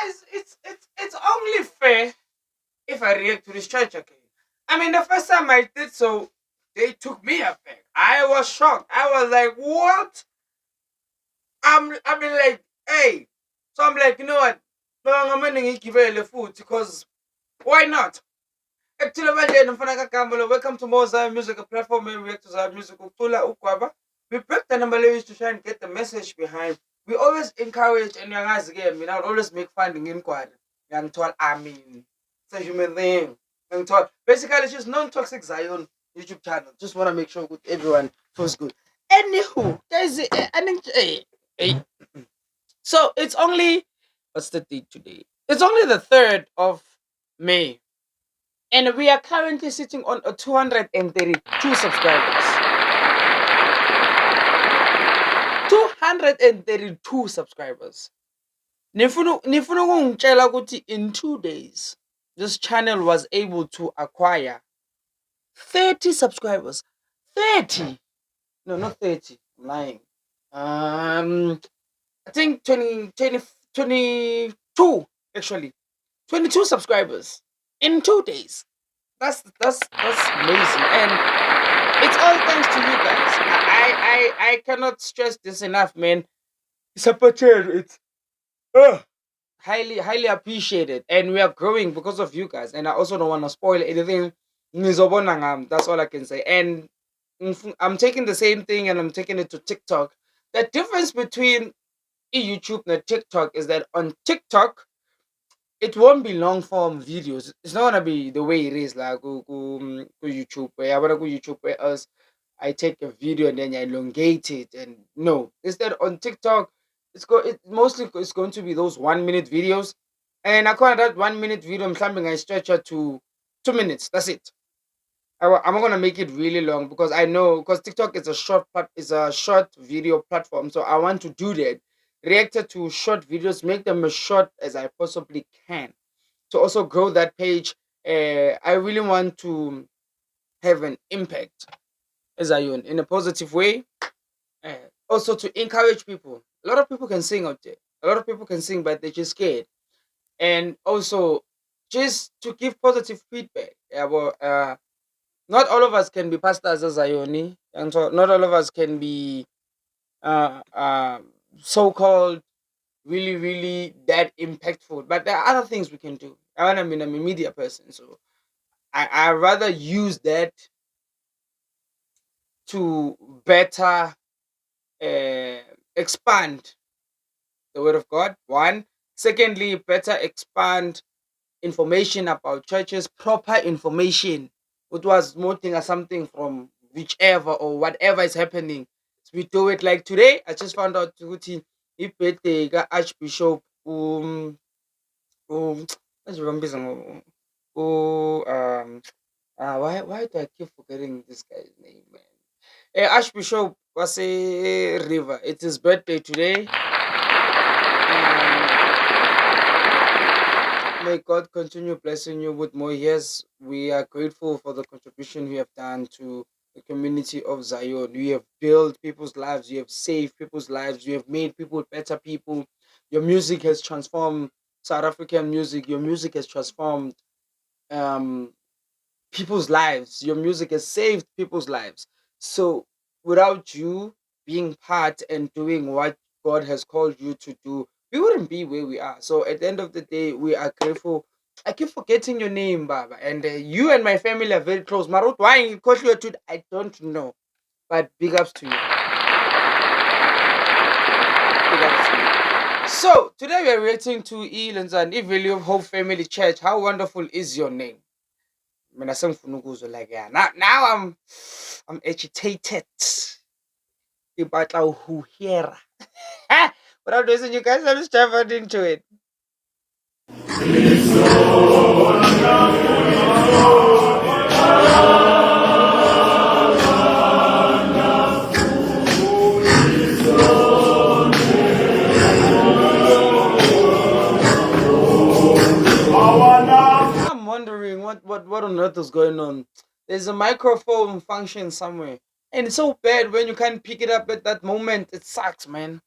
it's only fair if I react to this church again. I mean, the first time I did so, they took me aback. I was shocked. I was like, "What?" I mean, like, hey. So I'm like, you know what? No, I'm gonna give it the food because why not? Actually, welcome to more Zion Music, a platform where we react to Zion Music. We break the number lyrics to try and get the message behind. We always encourage and young guys again. We not always make finding inquiry. Young told, I mean, it's a human thing. Young told, basically, it's just non-toxic Zion YouTube channel. Just want to make sure good everyone feels good. Anywho, guys, I think, so it's only what's the date today? It's only the 3rd of May. And we are currently sitting on a 232 subscribers. 232 subscribers. Nifuna ukungitshela ukuthi in 2 days, this channel was able to acquire 30 subscribers. 30. No, not 30. I'm lying. I think 22 actually. 22 subscribers in 2 days. That's amazing, and it's all thanks to you guys. I cannot stress this enough, man. Supported, it's highly appreciated, and we are growing because of you guys. And I also don't want to spoil anything. Nizobona ngam, that's all I can say. And I'm taking the same thing, and I'm taking it to TikTok. The difference between YouTube and TikTok is that on TikTok, it won't be long form videos. It's not gonna be the way it is like go YouTube where I wanna go YouTube where else I take a video and then I elongate it, and no. Instead on TikTok, it mostly it's going to be those 1 minute videos. And according to that 1 minute video, I'm something I stretch it to 2 minutes. That's it. I'm not gonna make it really long because I know because TikTok is a short video platform, so I want to do that. Reacted to short videos, make them as short as I possibly can to also grow that page. I really want to have an impact as I own in a positive way. Also to encourage people. A lot of people can sing out there. A lot of people can sing, but they're just scared. And also just to give positive feedback. Yeah, well, not all of us can be pastors as Ioni, and so not all of us can be uh, uh, so-called really that impactful. But there are other things we can do. I mean, I'm a media person, so I rather use that to better expand the word of God. One, secondly, better expand information about churches, proper information. It was more thing or something from whichever or whatever is happening. So we do it like today. I just found out ukuthi birthday Archbishop what's wrong with why do I keep forgetting this guy's name, man? Archbishop was a river. It's his birthday today. May God continue blessing you with more years. We are grateful for the contribution you have done to the community of Zion. You have built people's lives, you have saved people's lives, you have made people better people. Your music has transformed South African music. Your music has transformed um, people's lives. Your music has saved people's lives. So without you being part and doing what God has called you to do, we wouldn't be where we are. So at the end of the day, we are grateful. I keep forgetting your name, Baba, and you and my family are very close. Marut, why you call you to? I don't know, but big ups to you. Big ups to you. So today we are reacting to Elan's and Value of Hope Family Church. How wonderful is your name? Mina sengifuna ukuzwa like yeah. Now I'm agitated. Ibata uhuhera. Without wasting you guys, I'm just diving into it. I'm wondering what on earth is going on. There's a microphone function somewhere. And it's so bad when you can't pick it up at that moment. It sucks, man.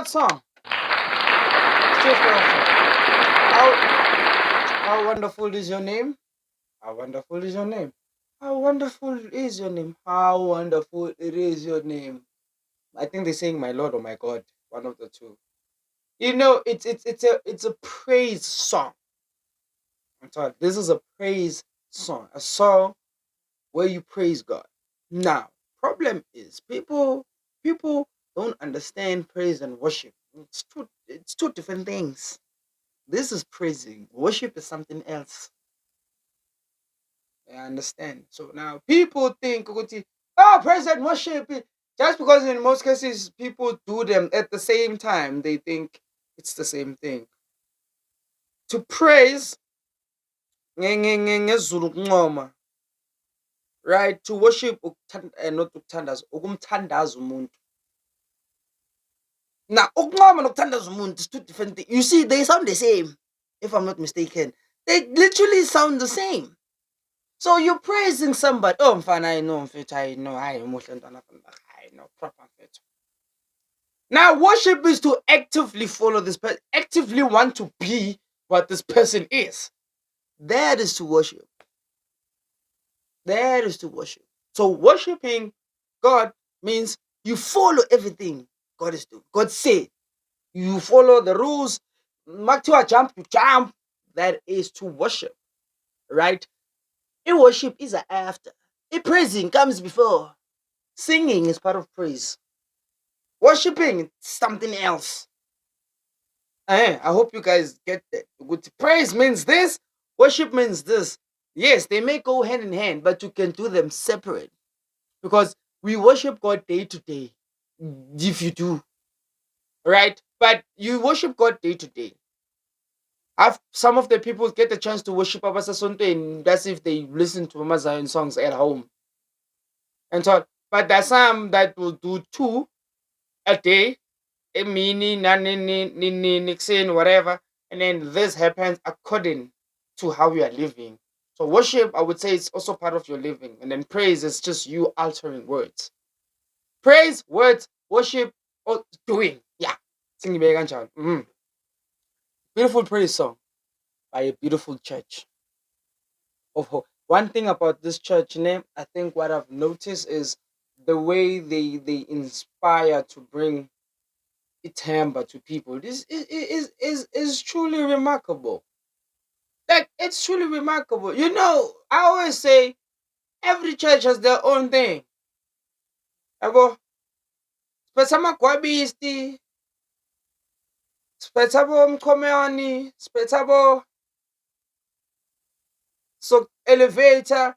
God song. Straightforward song. How wonderful is your name? How wonderful is your name? How wonderful is your name? How wonderful it is your name. I think they're saying my Lord or my God, one of the two. You know, it's a praise song. I'm sorry, this is a praise song, a song where you praise God. Now, problem is people don't understand praise and worship. It's two different things. This is praising. Worship is something else. I understand. So now people think, ukuthi, oh, praise and worship. Just because in most cases people do them at the same time, they think it's the same thing. To praise, ngesiZulu ukuncoma, right? To worship, not ukuthandaza, ukumthandaza umuntu. Now, ukuncoma nokuthandaza umuntu is two different things. You see, they sound the same, if I'm not mistaken. They literally sound the same. So you're praising somebody. Oh, mfana, I know, mfethu, I know, I know, proper mfethu. Now, worship is to actively follow this person, actively want to be what this person is. That is to worship. That is to worship. So worshiping God means you follow everything God is doing. God said, you follow the rules. Maktiwa jump, you jump. That is to worship, right? In worship is after. In praising comes before. Singing is part of praise. Worshipping is something else. I hope you guys get that. Good. Praise means this. Worship means this. Yes, they may go hand in hand, but you can do them separate. Because we worship God day to day. If you do. Right? But you worship God day to day. Some of the people get the chance to worship Abasa Sonto, and that's if they listen to Mama Zion songs at home. And so, but there's some that will do 2 a day, a mini, nixin, whatever. And then this happens according to how you are living. So worship, I would say, it's also part of your living. And then praise is just you altering words. Praise, words, worship, or doing. Yeah. Sing Beautiful praise song by a beautiful church of hope. One thing about this church name, I think what I've noticed is the way they inspire to bring Itamba to people. This is truly remarkable. Like, it's truly remarkable. You know, I always say every church has their own thing. Yabo, spetsama kwabisti, spetsabo mkomeani, spetsabo so elevator,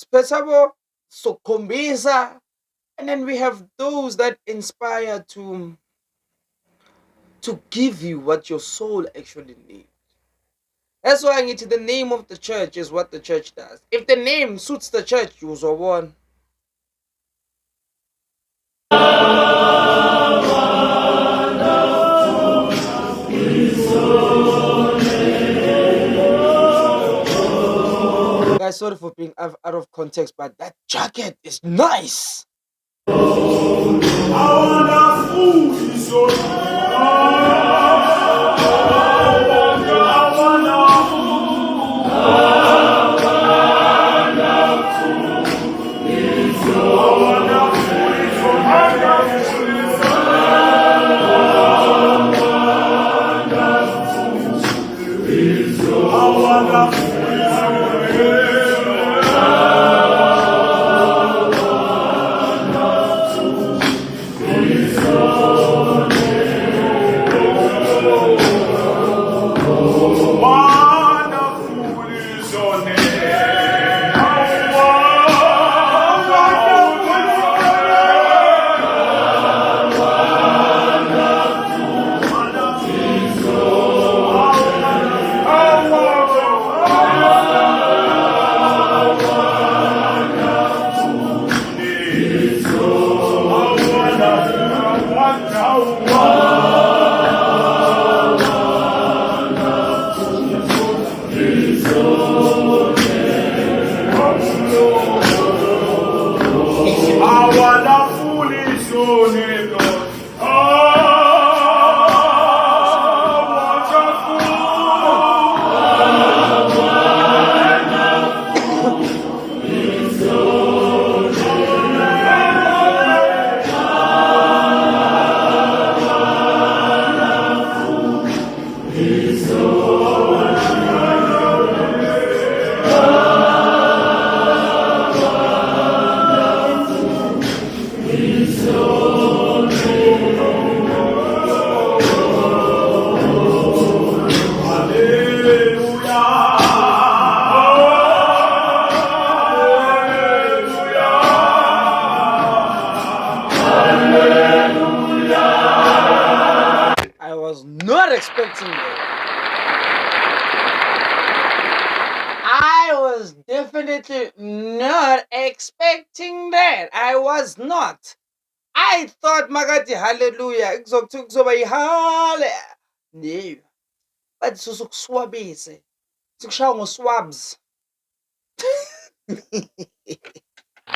spetsabo so kombisa, and then we have those that inspire to give you what your soul actually needs. That's why I need to, the name of the church is what the church does. If the name suits the church, you are one. Guys, sorry for being out of context, but that jacket is nice. expecting that. I was definitely not expecting that. I was not. I thought Magati hallelujah. Kuzoba ihale. No. But susukuswabise. Sikushawa ngoswabs. I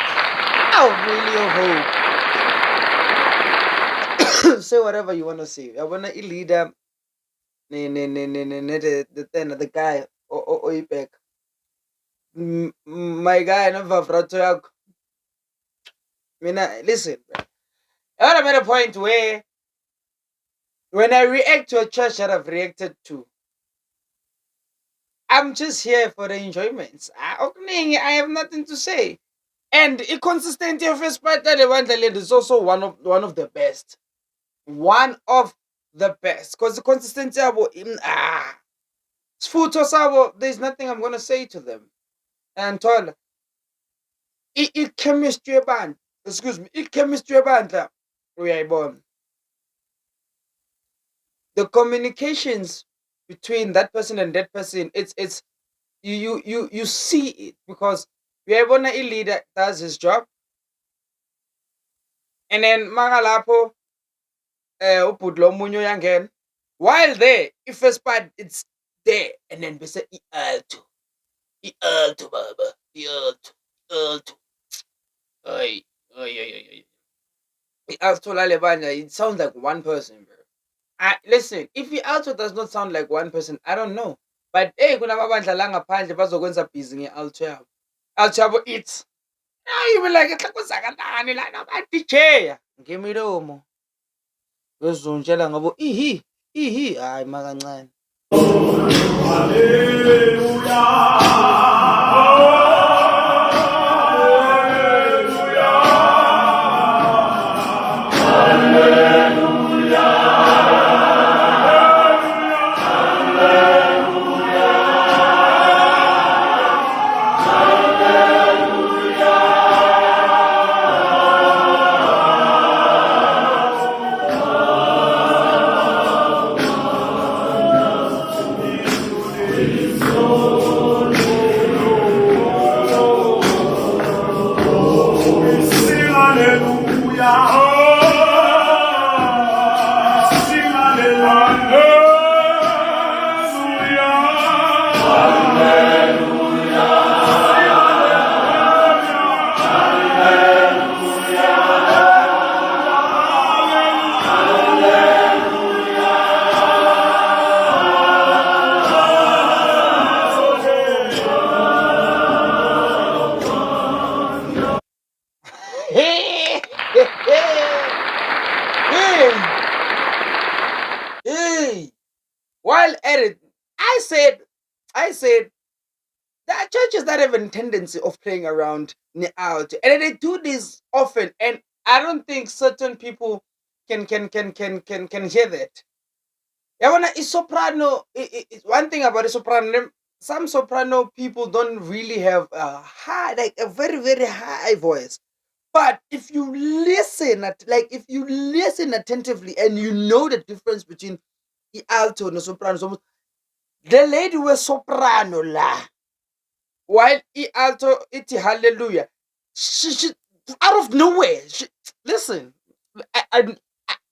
really hope. Say whatever you want to say. I want to leader. The guy. Oipek. My guy, never frato yakho. Mina, listen. I made a point where when I react to a church that I've reacted to, I'm just here for the enjoyments. I have nothing to say. And inconsistency of Espatale is also one of the best. One of the best. Because the consistency about there's nothing I'm gonna say to them. And tell chemistry band. Excuse me, chemistry band. We are born. The communications between that person and that person, it's you see it because we have one leader does his job, and then Magalapo upudlo munyo yangen. While there, if first part it's there, and then we say I alto baba, I alto. Ay, ay, ay, ay, ay. Alto lalebanya, it sounds like one person, bro. Listen, if the alto does not sound like one person, I don't know. But hey, kunababandla la ngaphandle bazokwenza busy nge-alto yabo. Alto yabo it. Now you be like, hlakuzakatani la nabadj. Ngemilomo. Bezongitshela ngabo ihi hayi makancane. Hey, while at it, I said there are churches that have a tendency of playing around out, and they do this often. And I don't think certain people can hear that. Yabona soprano. One thing about a soprano, some soprano people don't really have a high, like a very very high voice. But if you if you listen attentively and you know the difference between the alto and the soprano, the lady was soprano la, while the alto it hallelujah. She out of nowhere. Listen, I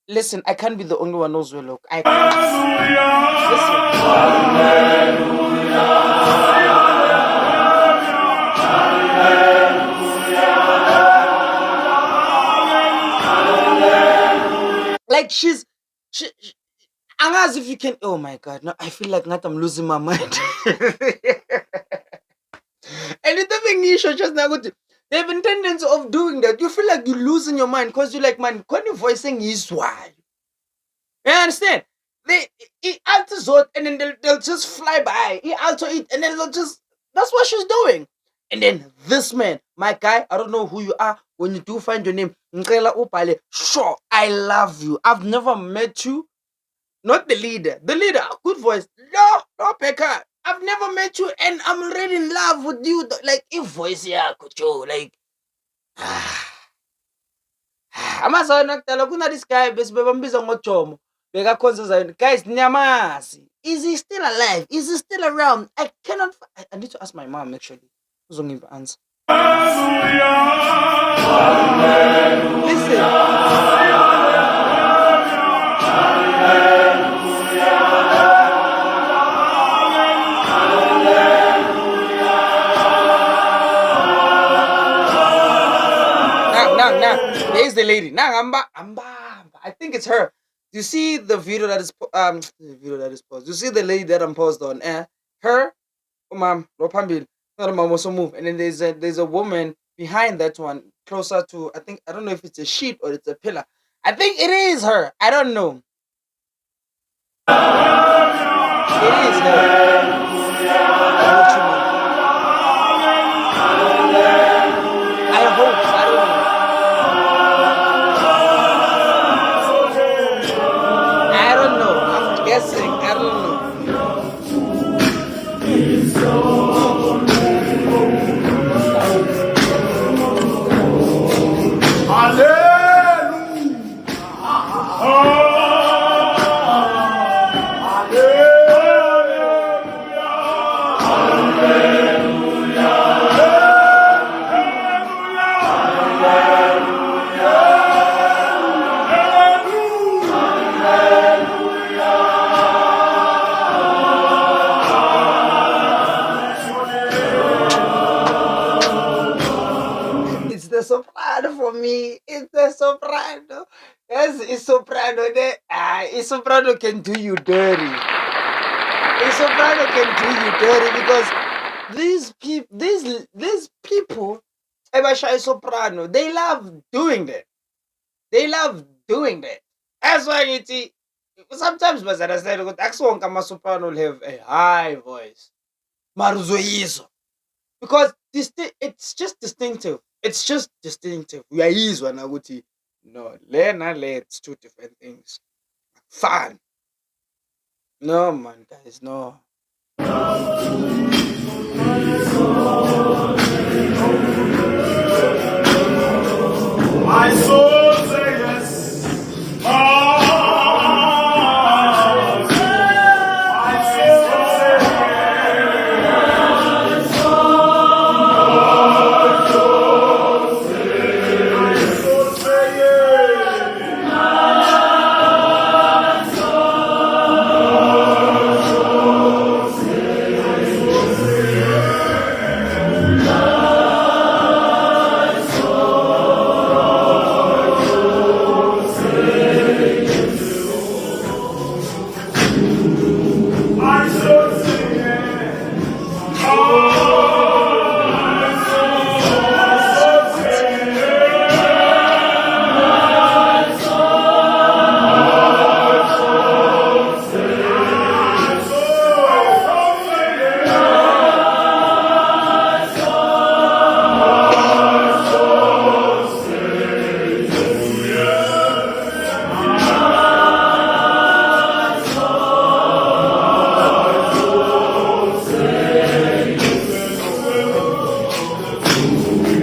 listen. I can't be the only one who's well. Look, I like she as if you can. Oh my god! No, I feel like not. I'm losing my mind. And the thing is, just now, they have a tendency of doing that. You feel like you're losing your mind because you're like, man, can you voicing is why? You understand? They alter zot and then they'll just fly by. He alter it and then they'll just. That's what she's doing. And then this man, my guy, I don't know who you are. When you do find your name, Ngela Upale, sure, I love you. I've never met you. Not the leader. The leader, good voice. No, Pekka. I've never met you and I'm already in love with you. Like, if voice yakho, Joe, like. Amazona kudala kuna this guy besibambiza ngoJomo. Guys, Nyamasi, is he still alive? Is he still around? I cannot. I need to ask my mom actually. Who's going to answer? Listen. Now, there's the lady. Now, I think it's her. You see the video that is the video that is posted. You see the lady that I'm posted on. Her, mom, Ropambil, not a mom also move. And then there's a woman behind that one, closer to I don't know if it's a sheep or it's a pillar. I think it is her. I don't know. It is her. What you mean? I hope. I don't know. I don't know. I'm guessing. I don't know. It's the soprano for me. It's the soprano. Yes, it's soprano. It's soprano can do you dirty. It's soprano can do you dirty because these people, Ebasha soprano, they love doing that. They love doing that. That's why you see. Sometimes, but I said, Axon Kama soprano will have a high voice. Maruzoizo. Because it's just distinctive. It's just distinctive. We are easy one aguti. No, it's two different things. Fun. No man, guys, no. My soul say yes. My soul say my soul say yes. My soul say yes.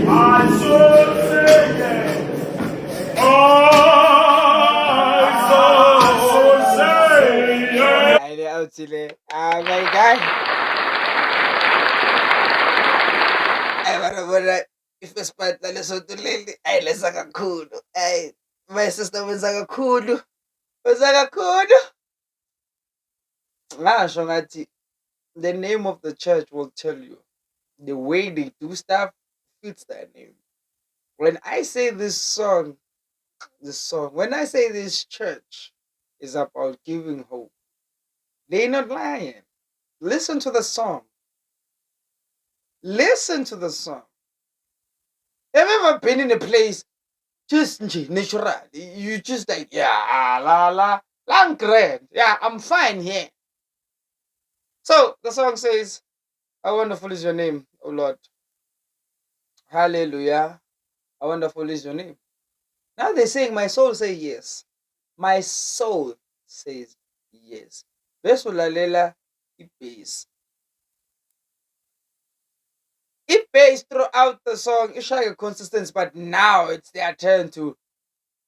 My soul say yes. My guy. I wanna if it's part na Lesotho leli. Ay, lesa kakhulu. Ay, my sister wenza kakhulu. Wenza kakhulu. Ngasho ngathi the name of the church will tell you. The way they do stuff fits that name. When I say when I say this church is about giving hope, they're not lying. Listen to the song. Listen to the song. Have you ever been in a place just natural? You just like, yeah, la, grand. Yeah, I'm fine here. So the song says, how wonderful is your name, O Lord. Hallelujah. How wonderful is your name. Now they're saying, my soul say yes. My soul says yes. Besulalela ibass. It bass throughout the song. It's like a consistency, but now it's their turn to,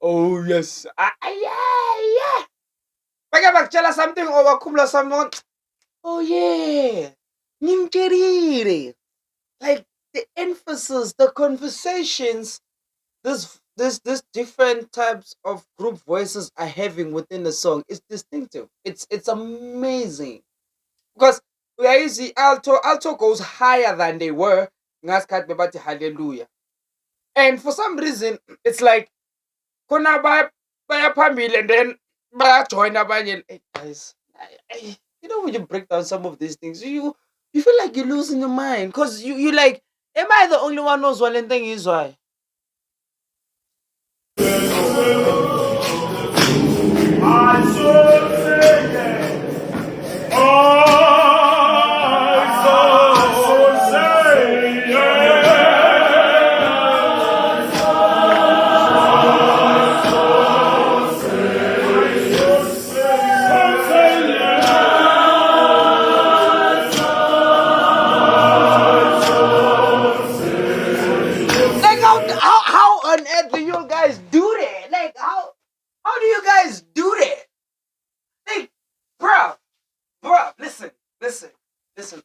oh yes, yeah. Bake bakutshela something or bakhumbula something. Oh yeah. Ngimtshela. Like the emphasis, the conversations, this different types of group voices are having within the song is distinctive. It's amazing. Because we are using alto goes higher than they were. Ngasikhathi bebathi hallelujah. And for some reason, it's like khona baya phambili and then join abanye. Hey, guys, you know when you break down some of these things, you feel like you're losing your mind because you like, am I the only one knows one thing is why? I should sing it. I should sing Like how on earth do you guys do that? Like how do you guys do that? Like, bro, listen.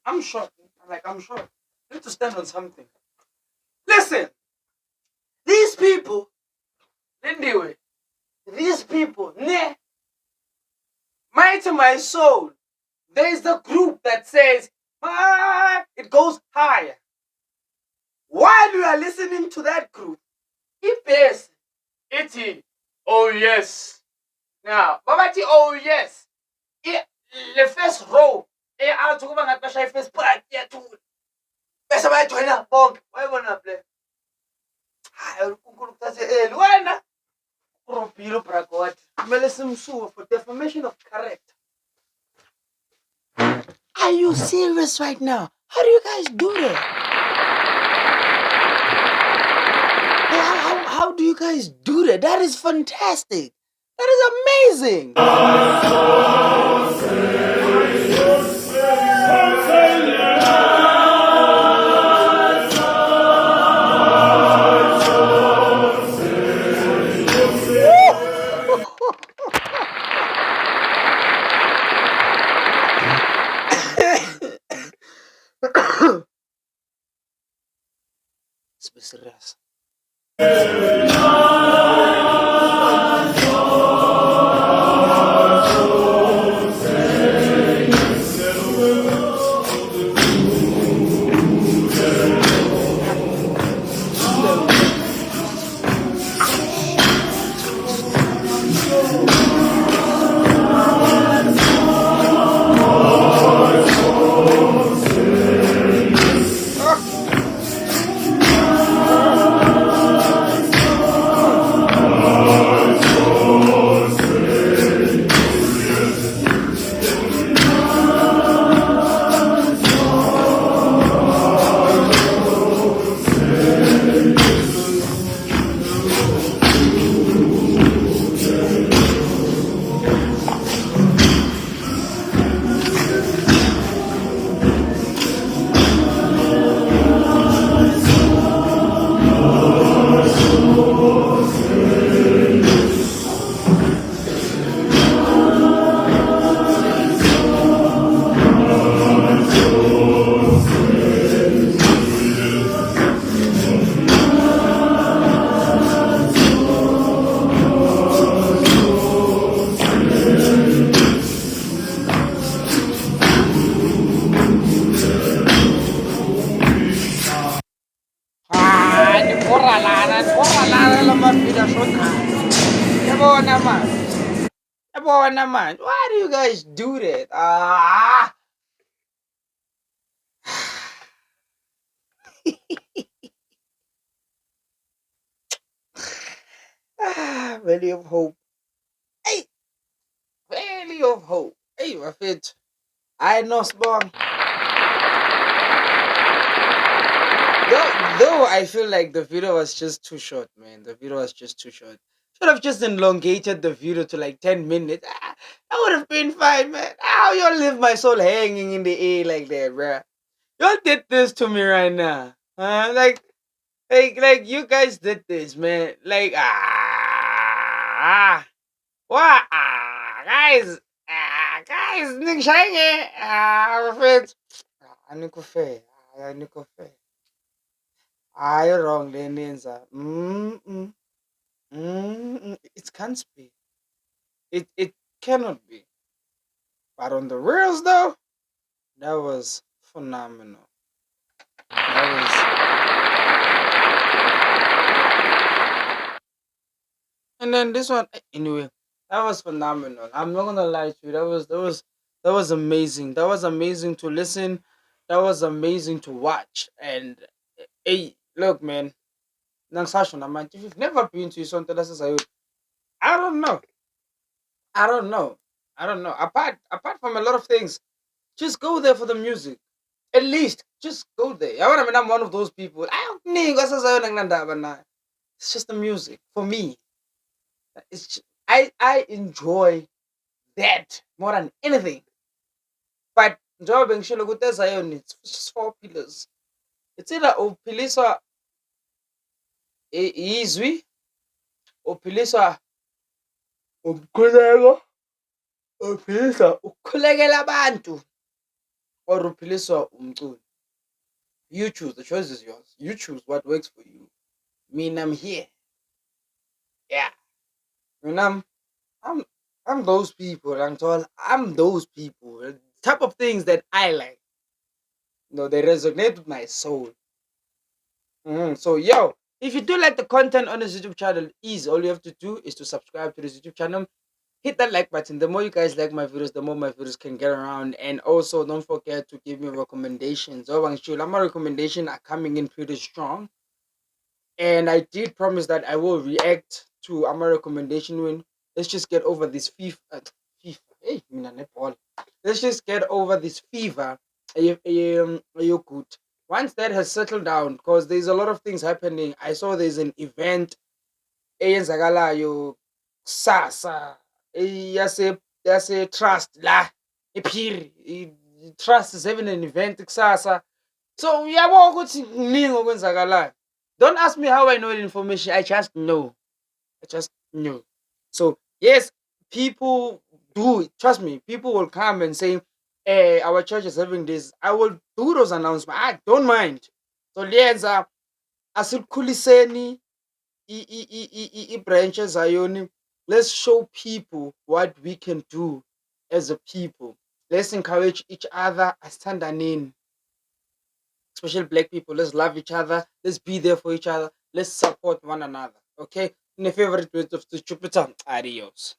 I'm short. Like I'm short. I need to stand on something. Listen, these people, anyway, these people, to my soul, there's the group that says, it goes higher. While you are listening to that group, if there's iti, oh yes. Now, babati, oh yes. The first row, out to go and the first part, yeah, too. Best of my joiner, bonk, why wanna play? I will Luana. Propilo Bragot. Melism Sue for defamation of character. Are you serious right now? How do you guys do that? How do you guys do that? That is fantastic. That is amazing. Let's be serious. Koralana la mafila shona. Yabona man. Why do you guys do that? Valley of hope. Hey, Valley of hope. Hey, Rafit. I know spawn. Though I feel like the video was just too short, man. The video was just too short. Should have just elongated the video to like 10 minutes. That would have been fine, man. How y'all leave my soul hanging in the air like that, bruh? Y'all did this to me right now. Like you guys did this, man. Like, what? Guys, guys, ningishaye. Mfethu. Anikho fair. Anikho fair. You're wrong, Lenenza. It can't be. It cannot be. But on the reels though, that was phenomenal. That was, and then this one anyway. That was phenomenal. I'm not gonna lie to you. That was amazing. That was amazing to listen. That was amazing to watch. And hey, look, man. Nangsasho naman. If you've never been to Isonto Lasasayod, I don't know. I don't know. I don't know. Apart from a lot of things, just go there for the music. At least just go there. I mean, I'm one of those people. I don't need It's just the music for me. I enjoy that more than anything. But njengoba ngishilo ukuthi eZion it's just four pillars. It's either uphiliswa izwi, uphiliswa ukukhuleka, uphiliswa ukukhulekela abantu, or uphiliswa umculo. You choose. The choice is yours. You choose what works for you. I'm here. Yeah. I'm I'm those people. I'm those people. The type of things that I like. They resonate with my soul. So yo, if you do like the content on this YouTube channel, all you have to do is to subscribe to this YouTube channel. Hit that like button. The more you guys like my videos, the more my videos can get around. And also don't forget to give me recommendations. Oh, my recommendation are coming in pretty strong. And I did promise that I will react to our recommendation when let's just get over this FIFA. Hey, mina nebhola. Let's just get over this fever. You're good. Once that has settled down, because there's a lot of things happening. I saw there's an event eyenzakalayo kusasa yase trust la ephiri. Trust is having an event kusasa. So uyabona ukuthi kuningi okwenzakalayo. Don't ask me how I know the information. I just know. So yes, people do it. Trust me. People will come and say, "Hey, our church is having this." I will do those announcements. I don't mind. So lienza asikhuliseni branches ayoni. Let's show people what we can do as a people. Let's encourage each other. Astandanin, especially black people. Let's love each other. Let's be there for each other. Let's support one another. Okay? In the favorite words of the Jupiter. Adios.